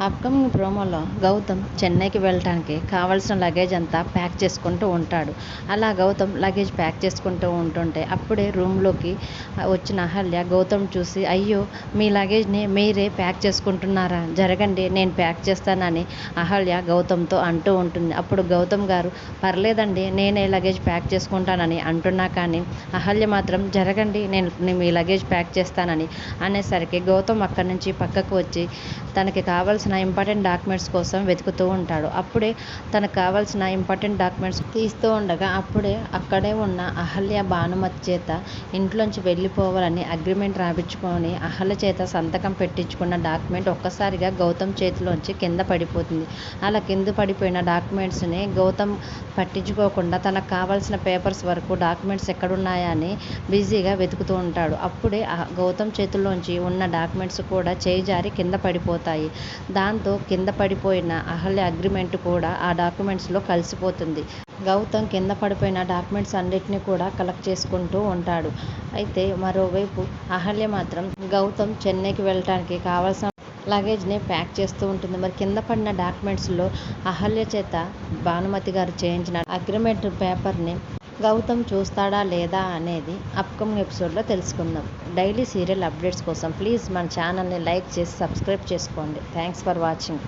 Upcoming ప్రోమోలో గౌతమ్ చెన్నైకి వెళ్ళటానికి కావాల్సిన లగేజ్ అంతా ప్యాక్ చేసుకుంటూ ఉంటాడు. అలా గౌతమ్ లగేజ్ ప్యాక్ చేసుకుంటూ ఉంటుంటే అప్పుడే రూమ్లోకి వచ్చిన అహల్య గౌతమ్ చూసి, అయ్యో మీ లగేజ్ని మీరే ప్యాక్ చేసుకుంటున్నారా, జరగండి నేను ప్యాక్ చేస్తానని అహల్య గౌతమ్తో అంటూ ఉంటుంది. అప్పుడు గౌతమ్ గారు, పర్లేదండి నేనే లగేజ్ ప్యాక్ చేసుకుంటానని అంటున్నా కానీ అహల్య మాత్రం జరగండి నేను మీ లగేజ్ ప్యాక్ చేస్తానని అనేసరికి గౌతమ్ అక్కడి నుంచి పక్కకు వచ్చి తనకి కావాల్సిన ఇంపార్టెంట్ డాక్యుమెంట్స్ కోసం వెతుకుతూ ఉంటాడు. అప్పుడే తనకు కావాల్సిన ఇంపార్టెంట్ డాక్యుమెంట్స్ తీస్తూ ఉండగా అప్పుడే అక్కడే ఉన్న అహల్య భానుమతి చేత ఇంట్లోంచి వెళ్ళిపోవాలని అగ్రిమెంట్ రాయించుకొని అహల్య చేత సంతకం పెట్టించుకున్న డాక్యుమెంట్ ఒక్కసారిగా గౌతమ్ చేతిలోంచి కింద పడిపోతుంది. అలా కింద పడిపోయిన డాక్యుమెంట్స్ని గౌతమ్ పట్టించుకోకుండా తనకు కావాల్సిన పేపర్స్ వరకు డాక్యుమెంట్స్ ఎక్కడున్నాయా అని బిజీగా వెతుకుతూ ఉంటాడు. అప్పుడే గౌతమ్ చేతుల్లోంచి ఉన్న డాక్యుమెంట్స్ కూడా చేయి జారి కింద పడిపోతాయి. దాంతో కింద పడిపోయిన అహల్య అగ్రిమెంట్ కూడా ఆ డాక్యుమెంట్స్లో కలిసిపోతుంది. గౌతమ్ కింద పడిపోయిన డాక్యుమెంట్స్ అన్నిటిని కూడా కలెక్ట్ చేసుకుంటూ ఉంటాడు. అయితే మరోవైపు అహల్య మాత్రం గౌతమ్ చెన్నైకి వెళ్ళటానికి కావాల్సిన లగేజ్ని ప్యాక్ చేస్తూ ఉంటుంది. మరి కింద పడిన డాక్యుమెంట్స్లో అహల్య చేత భానుమతి గారు చేయించిన అగ్రిమెంట్ పేపర్ని గౌతమ్ చూస్తాడా లేదా అనేది అప్కమింగ్ ఎపిసోడ్లో తెలుసుకుందాం. డైలీ సీరియల్ అప్డేట్స్ కోసం ప్లీజ్ మన ఛానల్ని లైక్ చేసి సబ్స్క్రైబ్ చేసుకోండి. Thanks for watching.